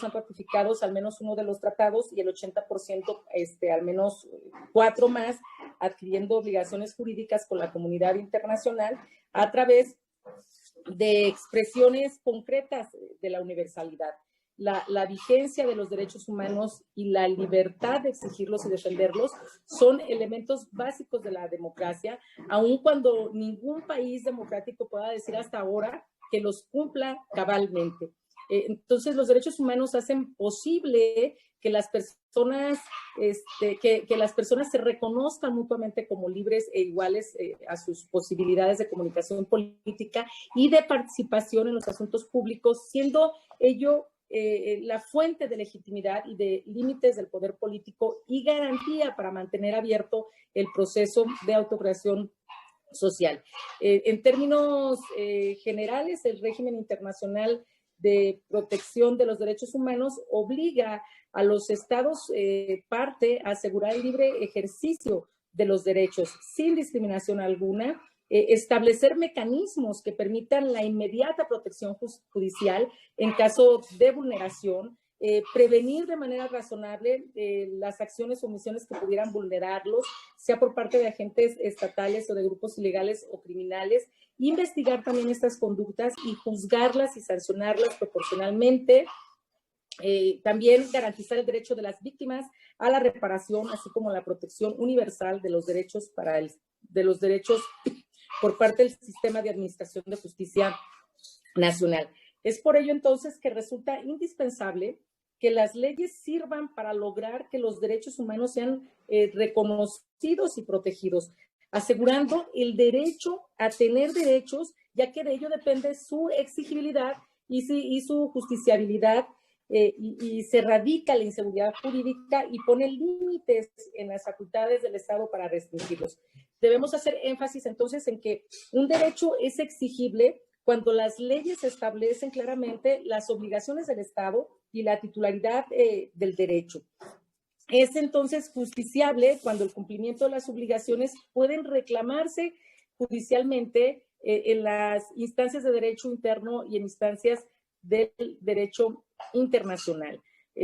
han ratificado al menos uno de los tratados y el 80% al menos 4 más, adquiriendo obligaciones jurídicas con la comunidad internacional a través de expresiones concretas de la universalidad. La vigencia de los derechos humanos y la libertad de exigirlos y defenderlos son elementos básicos de la democracia, aun cuando ningún país democrático pueda decir hasta ahora que los cumpla cabalmente. Entonces, los derechos humanos hacen posible que las personas, que las personas se reconozcan mutuamente como libres e iguales a sus posibilidades de comunicación política y de participación en los asuntos públicos, siendo ello la fuente de legitimidad y de límites del poder político y garantía para mantener abierto el proceso de autocreación social. En términos generales, el régimen internacional de protección de los derechos humanos obliga a los estados parte a asegurar el libre ejercicio de los derechos sin discriminación alguna, establecer mecanismos que permitan la inmediata protección judicial en caso de vulneración, prevenir de manera razonable las acciones o omisiones que pudieran vulnerarlos, sea por parte de agentes estatales o de grupos ilegales o criminales, investigar también estas conductas y juzgarlas y sancionarlas proporcionalmente. También garantizar el derecho de las víctimas a la reparación, así como la protección universal de los derechos por parte del sistema de administración de justicia nacional. Es por ello entonces que resulta indispensable que las leyes sirvan para lograr que los derechos humanos sean reconocidos y protegidos, asegurando el derecho a tener derechos, ya que de ello depende su exigibilidad y su justiciabilidad, y se radica la inseguridad jurídica y pone límites en las facultades del Estado para restringirlos. Debemos hacer énfasis entonces en que un derecho es exigible cuando las leyes establecen claramente las obligaciones del Estado y la titularidad del derecho. Es entonces justiciable cuando el cumplimiento de las obligaciones pueden reclamarse judicialmente en las instancias de derecho interno y en instancias del derecho internacional.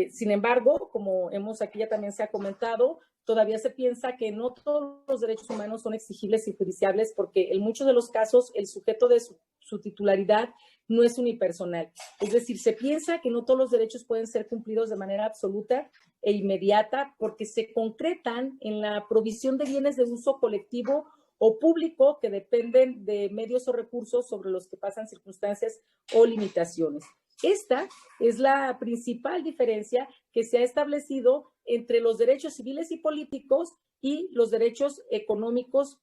Sin embargo, como aquí ya también se ha comentado, todavía se piensa que no todos los derechos humanos son exigibles y judiciables porque en muchos de los casos el sujeto de su titularidad no es unipersonal. Es decir, se piensa que no todos los derechos pueden ser cumplidos de manera absoluta e inmediata porque se concretan en la provisión de bienes de uso colectivo o público que dependen de medios o recursos sobre los que pasan circunstancias o limitaciones. Esta es la principal diferencia que se ha establecido entre los derechos civiles y políticos y los derechos económicos,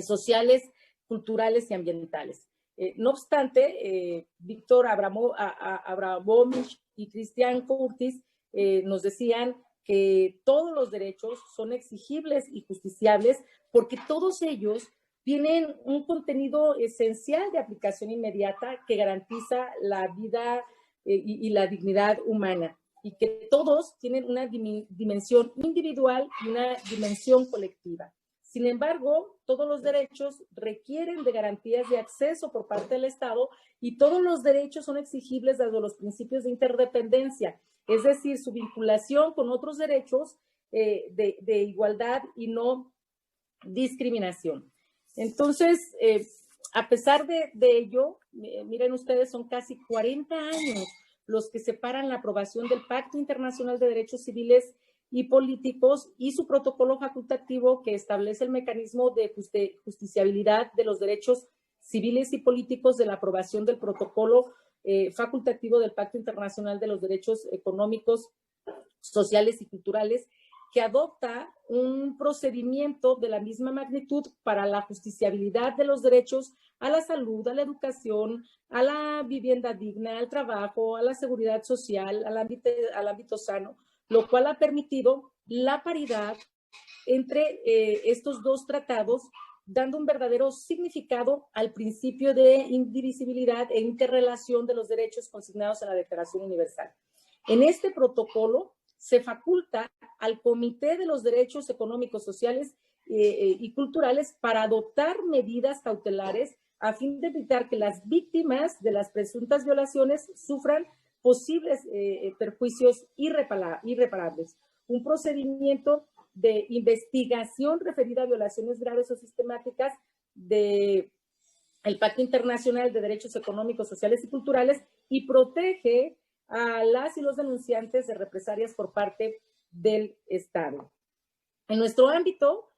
sociales, culturales y ambientales. No obstante, Víctor Abramovich y Christian Curtis nos decían que todos los derechos son exigibles y justiciables porque todos ellos tienen un contenido esencial de aplicación inmediata que garantiza la vida y la dignidad humana y que todos tienen una dimensión individual y una dimensión colectiva. Sin embargo, todos los derechos requieren de garantías de acceso por parte del Estado y todos los derechos son exigibles dado los principios de interdependencia, es decir, su vinculación con otros derechos de igualdad y no discriminación. Entonces, a pesar de ello, miren ustedes, son casi 40 años los que separan la aprobación del Pacto Internacional de Derechos Civiles y Políticos y su protocolo facultativo que establece el mecanismo de justiciabilidad de los derechos civiles y políticos de la aprobación del protocolo facultativo del Pacto Internacional de los Derechos Económicos, Sociales y Culturales, que adopta un procedimiento de la misma magnitud para la justiciabilidad de los derechos a la salud, a la educación, a la vivienda digna, al trabajo, a la seguridad social, al ámbito sano, lo cual ha permitido la paridad entre estos dos tratados, dando un verdadero significado al principio de indivisibilidad e interrelación de los derechos consignados en la Declaración Universal. En este protocolo se faculta al Comité de los Derechos Económicos, Sociales y Culturales para adoptar medidas cautelares a fin de evitar que las víctimas de las presuntas violaciones sufran posibles perjuicios irreparables. Un procedimiento de investigación referida a violaciones graves o sistemáticas del Pacto Internacional de Derechos Económicos, Sociales y Culturales y protege a las y los denunciantes de represalias por parte del Estado. En nuestro ámbito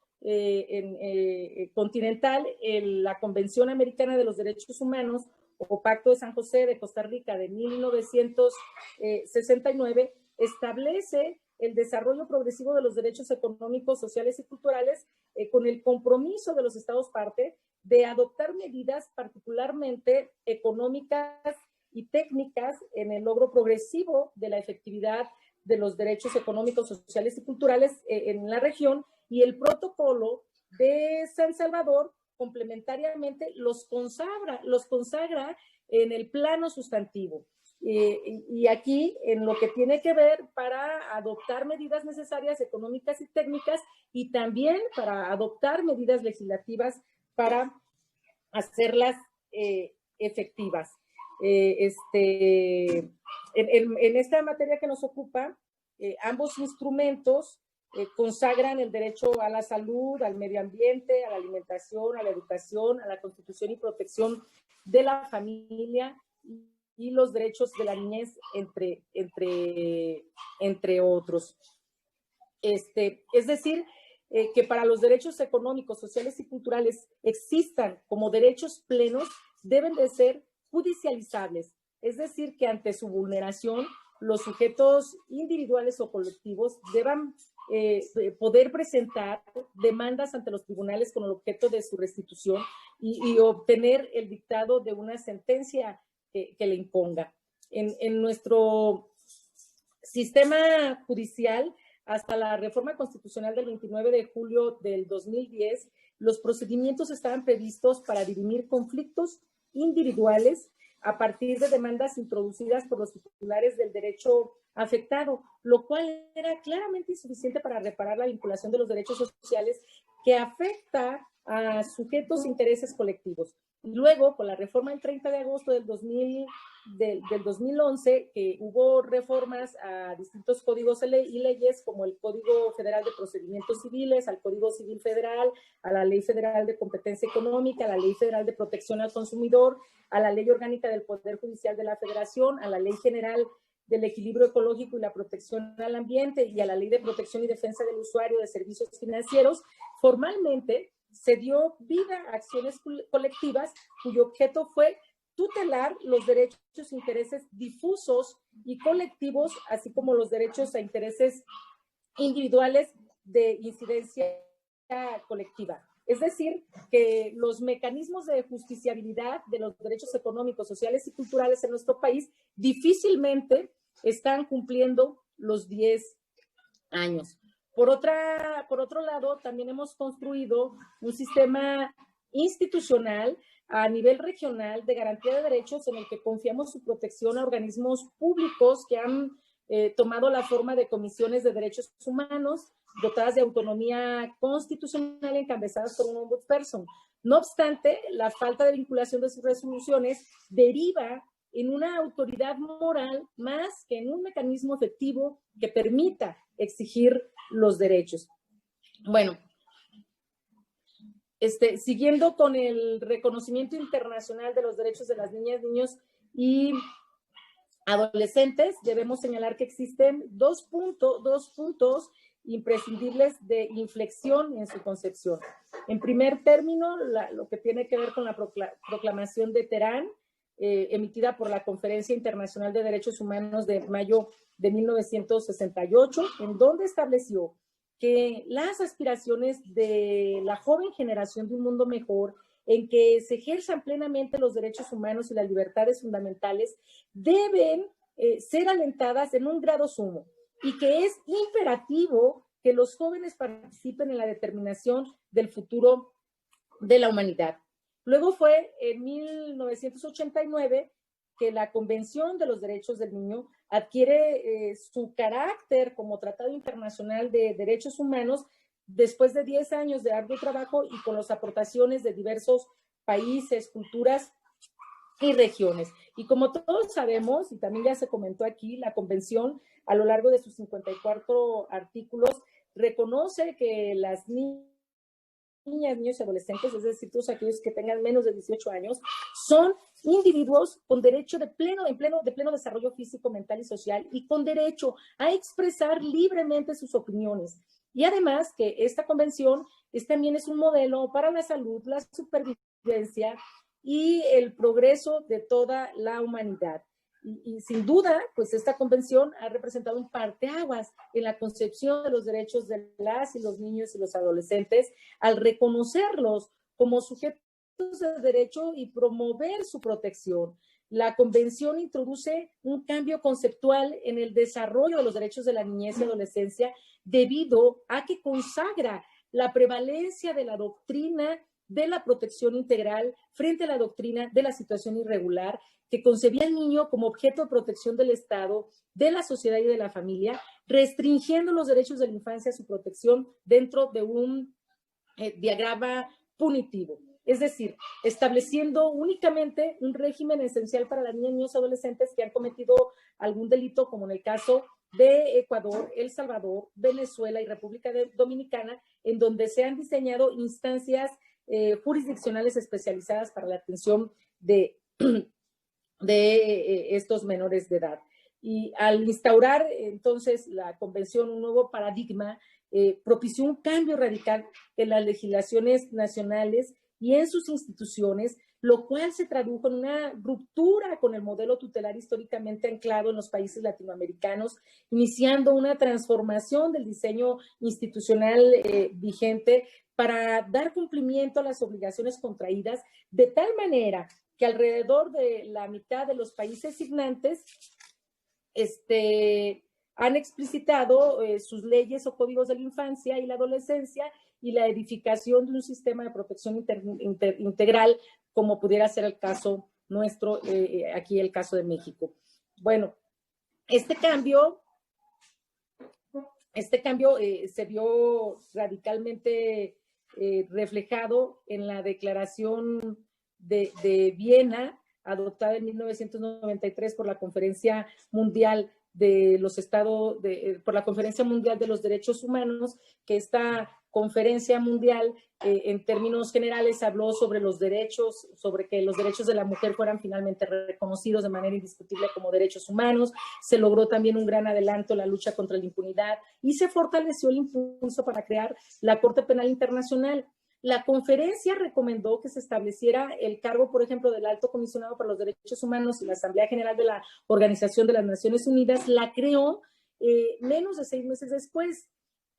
continental, la Convención Americana de los Derechos Humanos o Pacto de San José de Costa Rica de 1969 establece el desarrollo progresivo de los derechos económicos, sociales y culturales con el compromiso de los Estados parte de adoptar medidas particularmente económicas y técnicas en el logro progresivo de la efectividad de los derechos económicos, sociales y culturales en la región, y el protocolo de San Salvador complementariamente los consagra en el plano sustantivo. Y aquí en lo que tiene que ver para adoptar medidas necesarias económicas y técnicas y también para adoptar medidas legislativas para hacerlas efectivas. En esta materia que nos ocupa, ambos instrumentos consagran el derecho a la salud, al medio ambiente, a la alimentación, a la educación, a la constitución y protección de la familia y los derechos de la niñez, entre otros. Es decir, que para los derechos económicos, sociales y culturales existan como derechos plenos, deben de ser judicializables. Es decir, que ante su vulneración, los sujetos individuales o colectivos deban poder presentar demandas ante los tribunales con el objeto de su restitución y obtener el dictado de una sentencia que le imponga. En nuestro sistema judicial, hasta la reforma constitucional del 29 de julio del 2010, los procedimientos estaban previstos para dirimir conflictos individuales a partir de demandas introducidas por los titulares del derecho afectado, lo cual era claramente insuficiente para reparar la vinculación de los derechos sociales que afecta a sujetos e intereses colectivos. Y luego, con la reforma del 30 de agosto del 2011, que hubo reformas a distintos códigos y leyes, como el Código Federal de Procedimientos Civiles, al Código Civil Federal, a la Ley Federal de Competencia Económica, a la Ley Federal de Protección al Consumidor, a la Ley Orgánica del Poder Judicial de la Federación, a la Ley General del Equilibrio Ecológico y la Protección al Ambiente y a la Ley de Protección y Defensa del Usuario de Servicios Financieros, formalmente se dio vida a acciones colectivas cuyo objeto fue tutelar los derechos e intereses difusos y colectivos, así como los derechos e intereses individuales de incidencia colectiva. Es decir, que los mecanismos de justiciabilidad de los derechos económicos, sociales y culturales en nuestro país difícilmente están cumpliendo los 10 años. Por otro lado, también hemos construido un sistema institucional a nivel regional de garantía de derechos en el que confiamos su protección a organismos públicos que han tomado la forma de comisiones de derechos humanos dotadas de autonomía constitucional encabezadas por un ombudsperson. No obstante, la falta de vinculación de sus resoluciones deriva en una autoridad moral más que en un mecanismo efectivo que permita exigir los derechos. Bueno, siguiendo con el reconocimiento internacional de los derechos de las niñas, niños y adolescentes, debemos señalar que existen dos puntos imprescindibles de inflexión en su concepción. En primer término, lo que tiene que ver con la proclamación de Teherán, emitida por la Conferencia Internacional de Derechos Humanos de mayo de 1968, en donde estableció que las aspiraciones de la joven generación de un mundo mejor, en que se ejerzan plenamente los derechos humanos y las libertades fundamentales, deben ser alentadas en un grado sumo y que es imperativo que los jóvenes participen en la determinación del futuro de la humanidad. Luego fue en 1989 que la Convención de los Derechos del Niño adquiere su carácter como Tratado Internacional de Derechos Humanos después de 10 años de arduo trabajo y con las aportaciones de diversos países, culturas y regiones. Y como todos sabemos, y también ya se comentó aquí, la Convención, a lo largo de sus 54 artículos, reconoce que las niñas, niños y adolescentes, es decir, todos aquellos que tengan menos de 18 años, son individuos con derecho de pleno desarrollo físico, mental y social, y con derecho a expresar libremente sus opiniones. Y además que esta convención también es un modelo para la salud, la supervivencia y el progreso de toda la humanidad. Y sin duda, pues esta convención ha representado un parteaguas en la concepción de los derechos de las y los niños y los adolescentes al reconocerlos como sujetos de derecho y promover su protección. La convención introduce un cambio conceptual en el desarrollo de los derechos de la niñez y adolescencia debido a que consagra la prevalencia de la doctrina de la protección integral frente a la doctrina de la situación irregular, que concebía al niño como objeto de protección del Estado, de la sociedad y de la familia, restringiendo los derechos de la infancia a su protección dentro de un diagrama punitivo. Es decir, estableciendo únicamente un régimen esencial para las niñas, niños y adolescentes que han cometido algún delito, como en el caso de Ecuador, El Salvador, Venezuela y República Dominicana, en donde se han diseñado instancias jurisdiccionales especializadas para la atención de estos menores de edad. Y al instaurar entonces la convención, un nuevo paradigma, propició un cambio radical en las legislaciones nacionales y en sus instituciones, lo cual se tradujo en una ruptura con el modelo tutelar históricamente anclado en los países latinoamericanos, iniciando una transformación del diseño institucional vigente para dar cumplimiento a las obligaciones contraídas, de tal manera que alrededor de la mitad de los países signantes han explicitado sus leyes o códigos de la infancia y la adolescencia y la edificación de un sistema de protección integral, como pudiera ser el caso nuestro, aquí el caso de México. Bueno, este cambio se vio radicalmente reflejado en la Declaración de Viena, adoptada en 1993 por la Conferencia Mundial de los Estados, por la Conferencia Mundial de los Derechos Humanos, que esta conferencia mundial, en términos generales, habló sobre los derechos, sobre que los derechos de la mujer fueran finalmente reconocidos de manera indiscutible como derechos humanos. Se logró también un gran adelanto en la lucha contra la impunidad y se fortaleció el impulso para crear la Corte Penal Internacional. La conferencia recomendó que se estableciera el cargo, por ejemplo, del Alto Comisionado para los Derechos Humanos, y la Asamblea General de la Organización de las Naciones Unidas la creó menos de 6 meses después.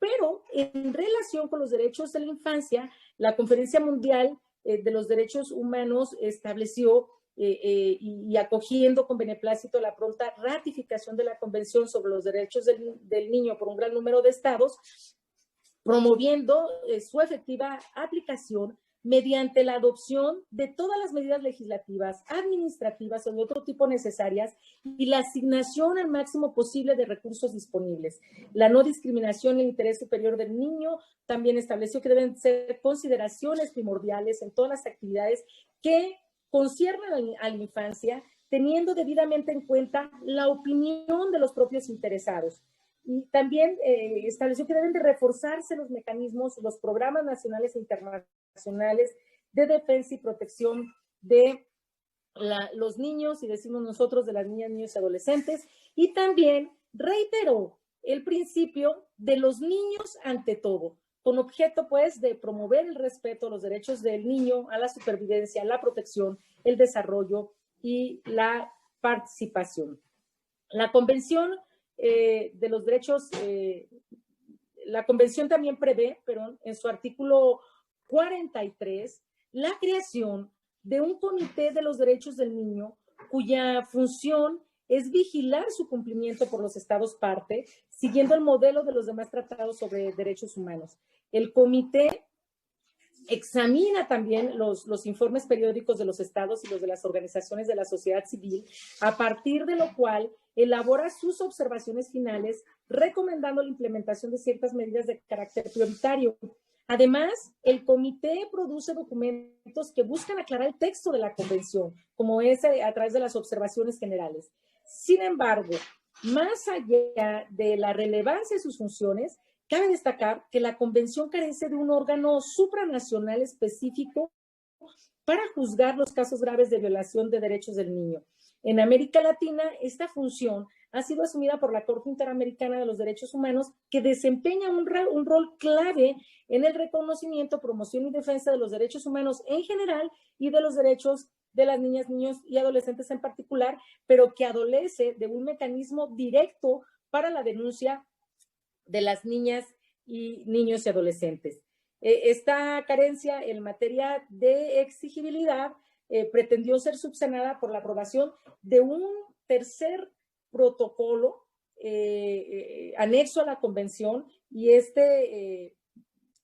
Pero en relación con los derechos de la infancia, la Conferencia Mundial de los Derechos Humanos estableció y acogiendo con beneplácito la pronta ratificación de la Convención sobre los Derechos del Niño por un gran número de estados, promoviendo su efectiva aplicación mediante la adopción de todas las medidas legislativas, administrativas o de otro tipo necesarias y la asignación al máximo posible de recursos disponibles. La no discriminación y el interés superior del niño también estableció que deben ser consideraciones primordiales en todas las actividades que conciernen a la infancia, teniendo debidamente en cuenta la opinión de los propios interesados. Y también estableció que deben de reforzarse los mecanismos, los programas nacionales e internacionales de defensa y protección de los niños, y decimos nosotros, de las niñas, niños y adolescentes, y también reiteró el principio de los niños ante todo, con objeto pues de promover el respeto a los derechos del niño, a la supervivencia, la protección, el desarrollo y la participación. La Convención de los Derechos, la Convención también prevé, en su artículo 43, la creación de un Comité de los Derechos del Niño, cuya función es vigilar su cumplimiento por los estados parte, siguiendo el modelo de los demás tratados sobre derechos humanos. El comité examina también los informes periódicos de los estados y los de las organizaciones de la sociedad civil, a partir de lo cual elabora sus observaciones finales, recomendando la implementación de ciertas medidas de carácter prioritario. Además, el comité produce documentos que buscan aclarar el texto de la convención, como es a través de las observaciones generales. Sin embargo, más allá de la relevancia de sus funciones, cabe destacar que la convención carece de un órgano supranacional específico para juzgar los casos graves de violación de derechos del niño. En América Latina, esta función ha sido asumida por la Corte Interamericana de los Derechos Humanos, que desempeña un rol clave en el reconocimiento, promoción y defensa de los derechos humanos en general y de los derechos de las niñas, niños y adolescentes en particular, pero que adolece de un mecanismo directo para la denuncia de las niñas y niños y adolescentes. Esta carencia en materia de exigibilidad pretendió ser subsanada por la aprobación de un tercer protocolo anexo a la convención, y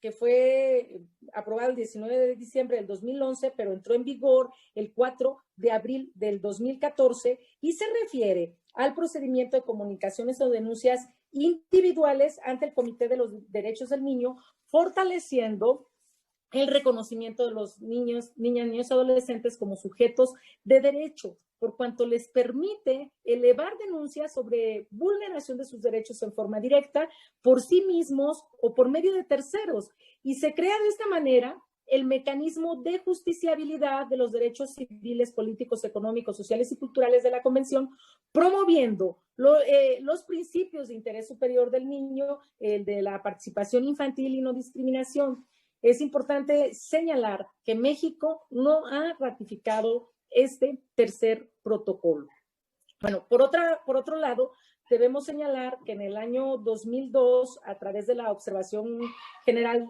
que fue aprobado el 19 de diciembre del 2011, pero entró en vigor el 4 de abril del 2014 y se refiere al procedimiento de comunicaciones o denuncias individuales ante el Comité de los Derechos del Niño, fortaleciendo el reconocimiento de los niños, niñas, niños y adolescentes como sujetos de derecho, por cuanto les permite elevar denuncias sobre vulneración de sus derechos en forma directa por sí mismos o por medio de terceros. Y se crea de esta manera el mecanismo de justiciabilidad de los derechos civiles, políticos, económicos, sociales y culturales de la Convención, promoviendo los principios de interés superior del niño, el de la participación infantil y no discriminación. Es importante señalar que México no ha ratificado este tercer protocolo. Bueno, por otro lado, debemos señalar que en el año 2002, a través de la observación general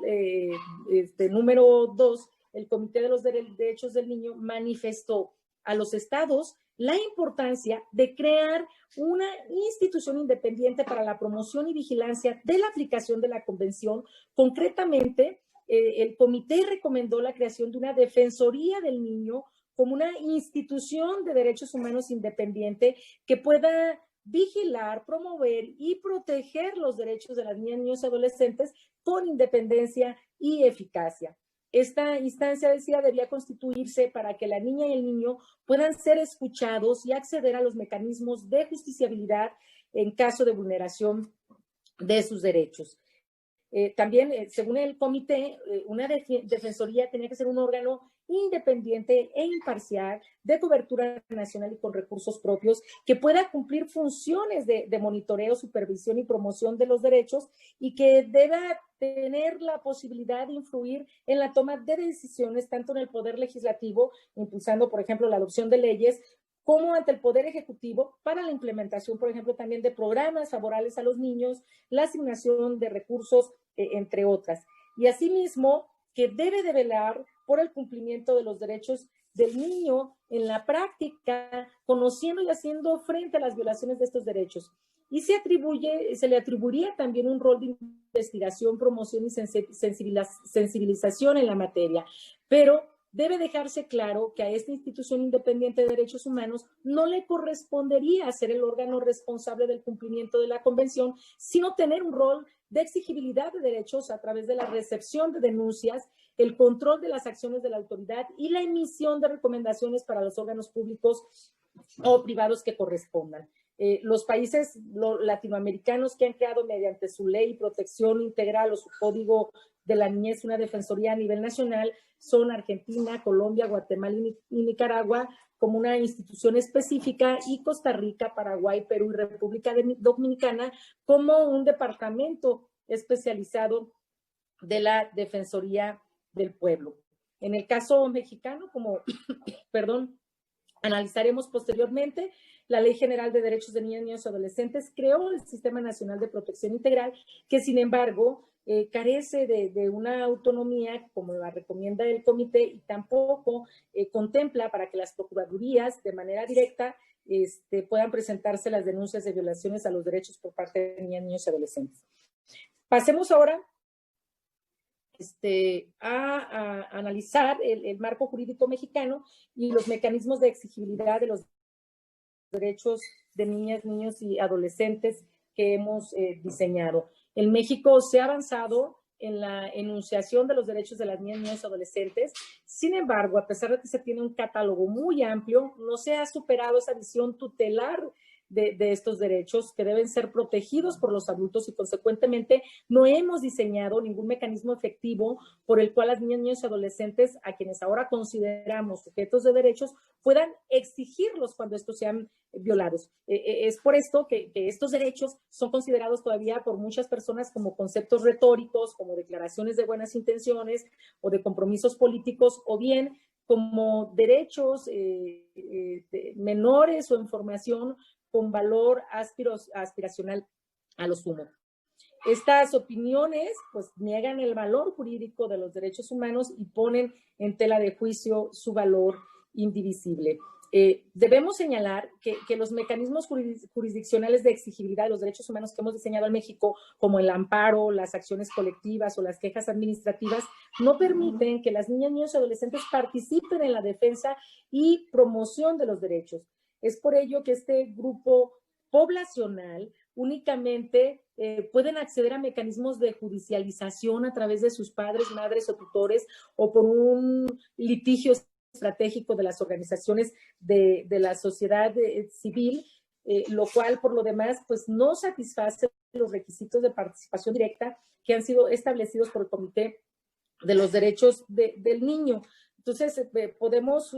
número 2, el Comité de los Derechos del Niño manifestó a los estados la importancia de crear una institución independiente para la promoción y vigilancia de la aplicación de la Convención. Concretamente, el comité recomendó la creación de una Defensoría del Niño como una institución de derechos humanos independiente que pueda vigilar, promover y proteger los derechos de las niñas, niños y adolescentes con independencia y eficacia. Esta instancia, decía, debía constituirse para que la niña y el niño puedan ser escuchados y acceder a los mecanismos de justiciabilidad en caso de vulneración de sus derechos. También, según el comité, una defensoría tenía que ser un órgano independiente e imparcial, de cobertura nacional y con recursos propios, que pueda cumplir funciones de monitoreo, supervisión y promoción de los derechos, y que deba tener la posibilidad de influir en la toma de decisiones, tanto en el poder legislativo, impulsando, por ejemplo, la adopción de leyes, como ante el Poder Ejecutivo para la implementación, por ejemplo, también de programas favorables a los niños, la asignación de recursos, entre otras. Y asimismo, que debe de velar por el cumplimiento de los derechos del niño en la práctica, conociendo y haciendo frente a las violaciones de estos derechos. Y se le atribuiría también un rol de investigación, promoción y sensibilización en la materia. Pero debe dejarse claro que a esta institución independiente de derechos humanos no le correspondería ser el órgano responsable del cumplimiento de la Convención, sino tener un rol de exigibilidad de derechos a través de la recepción de denuncias, el control de las acciones de la autoridad y la emisión de recomendaciones para los órganos públicos o privados que correspondan. Los países latinoamericanos que han creado mediante su ley protección integral o su código de la niñez una defensoría a nivel nacional son Argentina, Colombia, Guatemala y Nicaragua como una institución específica, y Costa Rica, Paraguay, Perú y República Dominicana como un departamento especializado de la Defensoría del Pueblo. En el caso mexicano, como, analizaremos posteriormente, la Ley General de Derechos de Niñas, Niños y Adolescentes creó el Sistema Nacional de Protección Integral, que sin embargo carece de una autonomía como la recomienda el comité, y tampoco contempla para que las procuradurías de manera directa puedan presentarse las denuncias de violaciones a los derechos por parte de niñas, niños y adolescentes. Pasemos ahora a analizar el marco jurídico mexicano y los mecanismos de exigibilidad de los derechos de niñas, niños y adolescentes que hemos diseñado. En México se ha avanzado en la enunciación de los derechos de las niñas, niños y adolescentes. Sin embargo, a pesar de que se tiene un catálogo muy amplio, no se ha superado esa visión tutelar de estos derechos que deben ser protegidos por los adultos y consecuentemente no hemos diseñado ningún mecanismo efectivo por el cual las niñas, niños y adolescentes a quienes ahora consideramos sujetos de derechos puedan exigirlos cuando estos sean violados. Es por esto que estos derechos son considerados todavía por muchas personas como conceptos retóricos, como declaraciones de buenas intenciones o de compromisos políticos, o bien como derechos menores o en formación con valor aspiracional a lo sumo. Estas opiniones pues niegan el valor jurídico de los derechos humanos y ponen en tela de juicio su valor indivisible. Debemos señalar que los mecanismos jurisdiccionales de exigibilidad de los derechos humanos que hemos diseñado en México, como el amparo, las acciones colectivas o las quejas administrativas, no permiten que las niñas, niños y adolescentes participen en la defensa y promoción de los derechos. Es por ello que este grupo poblacional únicamente pueden acceder a mecanismos de judicialización a través de sus padres, madres o tutores o por un litigio estratégico de las organizaciones de la sociedad civil, lo cual por lo demás pues no satisface los requisitos de participación directa que han sido establecidos por el Comité de los Derechos del Niño. Entonces, podemos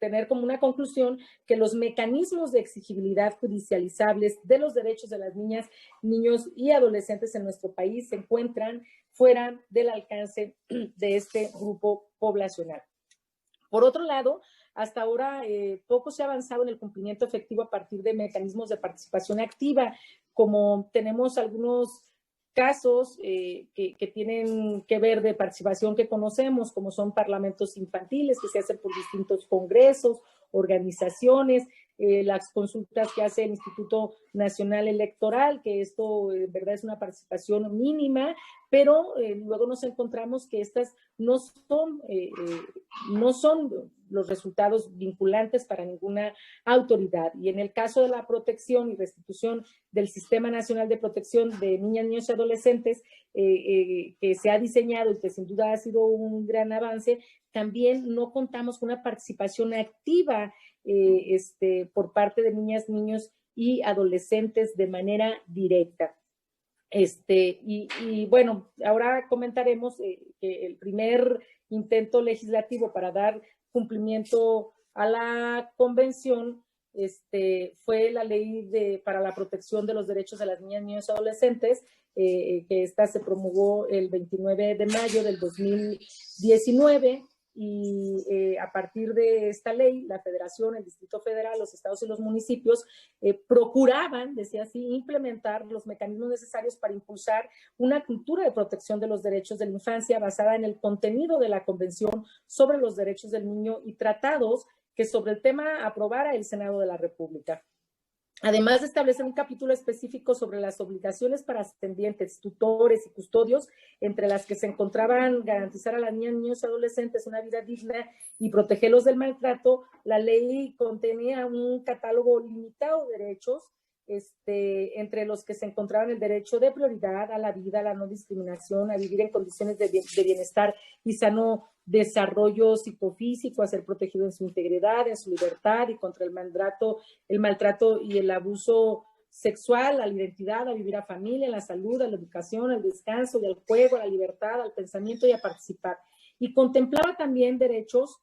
tener como una conclusión que los mecanismos de exigibilidad judicializables de los derechos de las niñas, niños y adolescentes en nuestro país se encuentran fuera del alcance de este grupo poblacional. Por otro lado, hasta ahora poco se ha avanzado en el cumplimiento efectivo a partir de mecanismos de participación activa, como tenemos algunos casos que tienen que ver de participación que conocemos, como son parlamentos infantiles que se hacen por distintos congresos, organizaciones, las consultas que hace el Instituto Nacional Electoral, que esto en verdad es una participación mínima, pero luego nos encontramos que estas no son los resultados vinculantes para ninguna autoridad. Y en el caso de la protección y restitución del Sistema Nacional de Protección de Niñas, Niños y Adolescentes, que se ha diseñado y que sin duda ha sido un gran avance, también no contamos con una participación activa por parte de niñas, niños y adolescentes de manera directa. Y bueno, ahora comentaremos que el primer intento legislativo para dar cumplimiento a la convención fue la ley para la protección de los derechos de las niñas, niños y adolescentes, que esta se promulgó el 29 de mayo del 2019. Y a partir de esta ley, la Federación, el Distrito Federal, los estados y los municipios procuraban, decía así, implementar los mecanismos necesarios para impulsar una cultura de protección de los derechos de la infancia basada en el contenido de la Convención sobre los Derechos del Niño y tratados que sobre el tema aprobara el Senado de la República. Además de establecer un capítulo específico sobre las obligaciones para ascendientes, tutores y custodios, entre las que se encontraban garantizar a las niñas, niños y adolescentes una vida digna y protegerlos del maltrato, la ley contenía un catálogo limitado de derechos, entre los que se encontraban el derecho de prioridad a la vida, a la no discriminación, a vivir en condiciones de bienestar y sano desarrollo psicofísico, a ser protegido en su integridad, en su libertad y contra el maltrato y el abuso sexual, a la identidad, a vivir a familia, a la salud, a la educación, al descanso y al juego, a la libertad, al pensamiento y a participar. Y contemplaba también derechos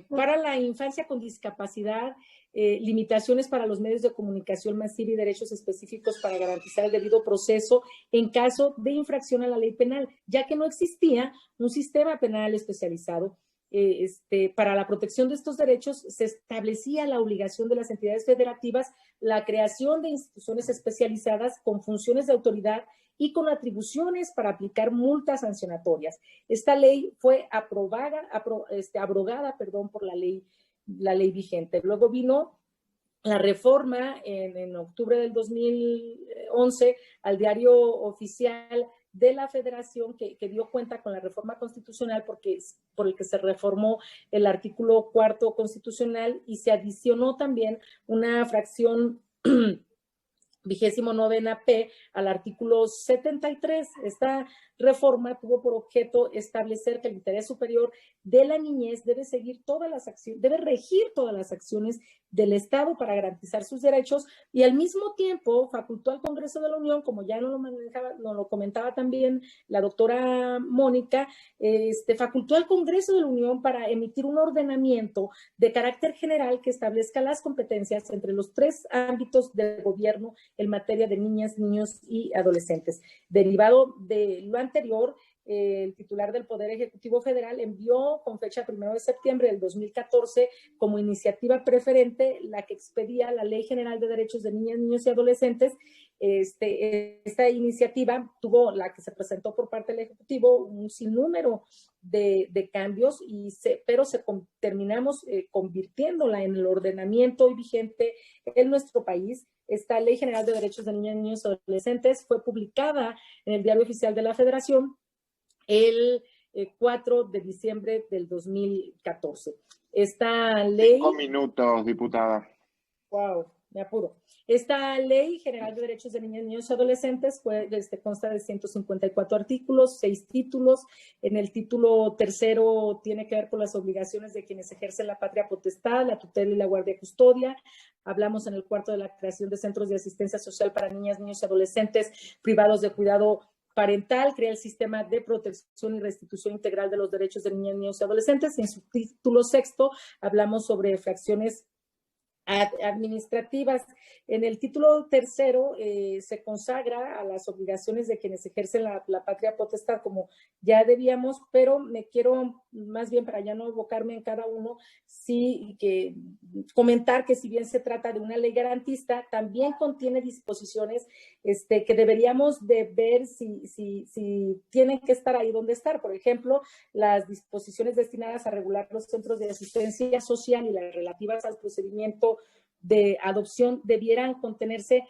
para la infancia con discapacidad, limitaciones para los medios de comunicación masiva y derechos específicos para garantizar el debido proceso en caso de infracción a la ley penal, ya que no existía un sistema penal especializado. Para la protección de estos derechos se establecía la obligación de las entidades federativas, la creación de instituciones especializadas con funciones de autoridad y con atribuciones para aplicar multas sancionatorias. Esta ley fue abrogada por la ley vigente. Luego vino la reforma en octubre del 2011 al diario oficial de la Federación que dio cuenta con la reforma constitucional por el que se reformó el artículo 4º constitucional y se adicionó también una fracción 29ª P al artículo 73. Esta reforma tuvo por objeto establecer que el interés superior de la niñez debe seguir todas las acciones, debe regir todas las acciones del Estado para garantizar sus derechos, y al mismo tiempo facultó al Congreso de la Unión, como ya nos lo comentaba también la doctora Mónica, facultó al Congreso de la Unión para emitir un ordenamiento de carácter general que establezca las competencias entre los 3 ámbitos del gobierno en materia de niñas, niños y adolescentes. Derivado de lo anterior, el titular del Poder Ejecutivo Federal envió con fecha 1 de septiembre del 2014 como iniciativa preferente la que expedía la Ley General de Derechos de Niñas, Niños y Adolescentes. Esta iniciativa tuvo, la que se presentó por parte del Ejecutivo, un sinnúmero de cambios, pero terminamos convirtiéndola en el ordenamiento hoy vigente en nuestro país. Esta Ley General de Derechos de Niñas, Niños y Adolescentes fue publicada en el Diario Oficial de la Federación el 4 de diciembre del 2014. Esta ley... 5 minutos, diputada. Wow, me apuro. Esta Ley General de Derechos de Niñas, Niños y Adolescentes consta de 154 artículos, 6 títulos. En el título 3º tiene que ver con las obligaciones de quienes ejercen la patria potestad, la tutela y la guardia custodia. Hablamos en el 4º de la creación de centros de asistencia social para niñas, niños y adolescentes privados de cuidado parental, crea el sistema de protección y restitución integral de los derechos de niñas, niños y adolescentes. Y en su título 6º hablamos sobre infracciones administrativas. En el título 3º se consagra a las obligaciones de quienes ejercen la patria potestad, como ya debíamos, pero me quiero, más bien para ya no evocarme en cada uno, sí que comentar que si bien se trata de una ley garantista, también contiene disposiciones que deberíamos de ver si tienen que estar ahí donde estar. Por ejemplo, las disposiciones destinadas a regular los centros de asistencia social y las relativas al procedimiento de adopción debieran contenerse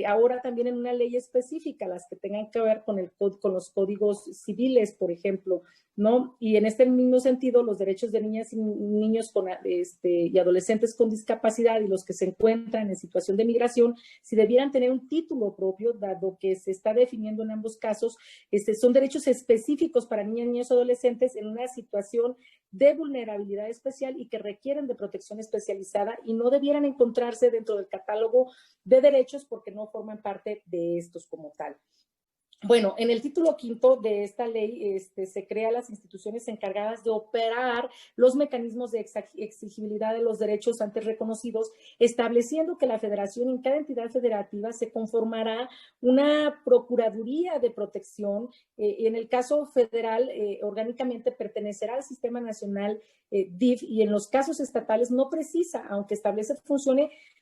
ahora también en una ley específica, las que tengan que ver con los códigos civiles, por ejemplo, ¿no? Y en este mismo sentido, los derechos de niñas y niños y adolescentes con discapacidad y los que se encuentran en situación de migración, si debieran tener un título propio, dado que se está definiendo en ambos casos, son derechos específicos para niñas, niños y adolescentes en una situación de vulnerabilidad especial y que requieren de protección especializada y no debieran encontrarse dentro del catálogo de derechos porque no forman parte de estos como tal. Bueno, en el título 5º de esta ley se crean las instituciones encargadas de operar los mecanismos de exigibilidad de los derechos antes reconocidos, estableciendo que la federación, en cada entidad federativa, se conformará una procuraduría de protección. En el caso federal, orgánicamente pertenecerá al Sistema Nacional DIF, y en los casos estatales no precisa, aunque establece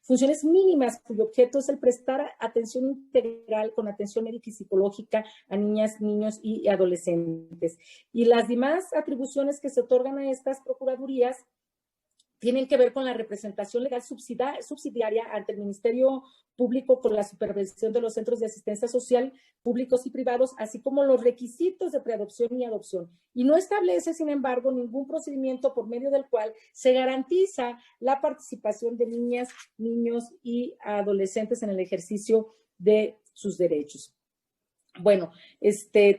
funciones mínimas cuyo objeto es el prestar atención integral con atención médica y psicológica a niñas, niños y adolescentes. Y las demás atribuciones que se otorgan a estas procuradurías tienen que ver con la representación legal subsidiaria ante el Ministerio Público con la supervisión de los centros de asistencia social públicos y privados, así como los requisitos de preadopción y adopción. Y no establece, sin embargo, ningún procedimiento por medio del cual se garantiza la participación de niñas, niños y adolescentes en el ejercicio de sus derechos. Bueno,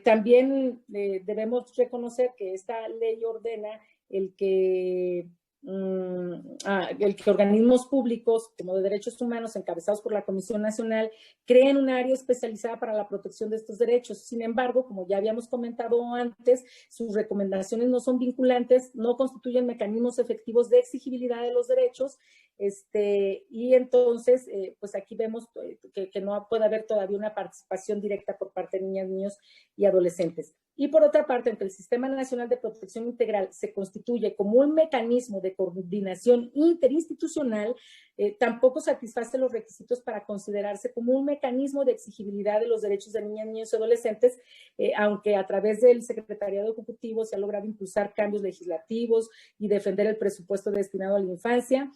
también debemos reconocer que esta ley ordena el que organismos públicos como de derechos humanos encabezados por la Comisión Nacional creen un área especializada para la protección de estos derechos. Sin embargo, como ya habíamos comentado antes, sus recomendaciones no son vinculantes, no constituyen mecanismos efectivos de exigibilidad de los derechos, y entonces, pues aquí vemos que no puede haber todavía una participación directa por parte de niñas, niños y adolescentes. Y por otra parte, aunque el Sistema Nacional de Protección Integral se constituye como un mecanismo de coordinación interinstitucional, tampoco satisface los requisitos para considerarse como un mecanismo de exigibilidad de los derechos de niñas, niños y adolescentes, aunque a través del Secretariado Ejecutivo se ha logrado impulsar cambios legislativos y defender el presupuesto destinado a la infancia,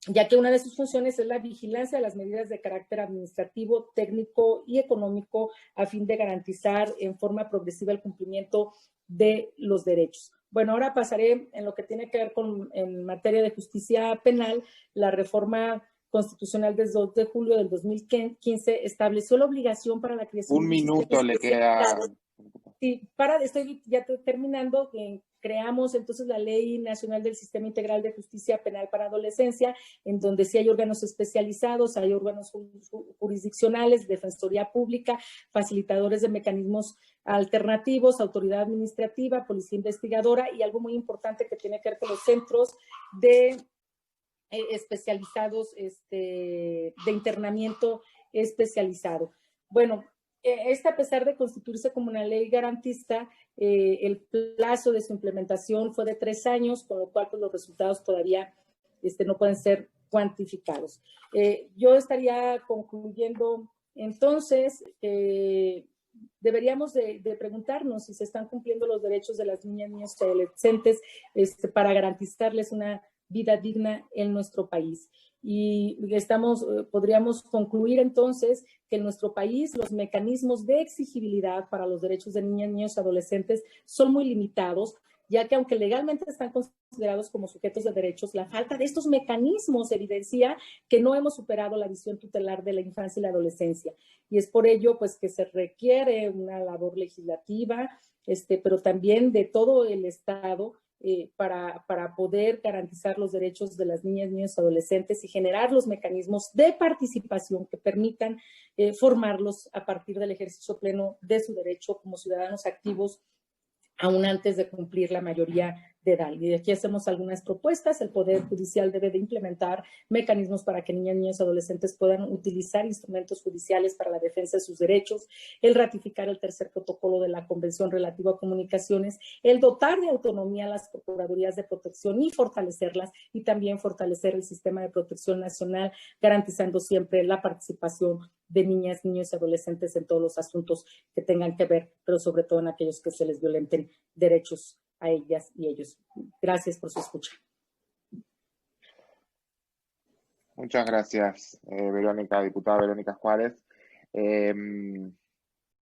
ya que una de sus funciones es la vigilancia de las medidas de carácter administrativo, técnico y económico a fin de garantizar en forma progresiva el cumplimiento de los derechos. Bueno, ahora pasaré en lo que tiene que ver en materia de justicia penal, la reforma Constitucional del 2 de julio del 2015 estableció la obligación para la creación Un minuto le queda. Sí, estoy ya terminando, creamos entonces la Ley Nacional del Sistema Integral de Justicia Penal para Adolescencia, en donde sí hay órganos especializados, hay órganos jurisdiccionales, defensoría pública, facilitadores de mecanismos alternativos, autoridad administrativa, policía investigadora y algo muy importante que tiene que ver con los centros de especializados de internamiento especializado. Bueno, a pesar de constituirse como una ley garantista, el plazo de su implementación fue de 3 años, con lo cual pues, los resultados todavía no pueden ser cuantificados. Yo estaría concluyendo entonces deberíamos de preguntarnos si se están cumpliendo los derechos de las niñas, niños y adolescentes para garantizarles una vida digna en nuestro país. Y podríamos concluir entonces que en nuestro país los mecanismos de exigibilidad para los derechos de niñas, niños y adolescentes son muy limitados, ya que aunque legalmente están considerados como sujetos de derechos, la falta de estos mecanismos evidencia que no hemos superado la visión tutelar de la infancia y la adolescencia. Y es por ello pues, que se requiere una labor legislativa, pero también de todo el Estado, para poder garantizar los derechos de las niñas, niños y adolescentes y generar los mecanismos de participación que permitan formarlos a partir del ejercicio pleno de su derecho como ciudadanos activos, aún antes de cumplir la mayoría de edad. Y aquí hacemos algunas propuestas. El Poder Judicial debe de implementar mecanismos para que niñas, niños y adolescentes puedan utilizar instrumentos judiciales para la defensa de sus derechos, el ratificar el tercer protocolo de la Convención relativa a comunicaciones, el dotar de autonomía a las procuradurías de protección y fortalecerlas, y también fortalecer el sistema de protección nacional, garantizando siempre la participación de niñas, niños y adolescentes en todos los asuntos que tengan que ver, pero sobre todo en aquellos que se les violenten derechos a ellas y ellos. Gracias por su escucha. Muchas gracias, Verónica, diputada Verónica Juárez.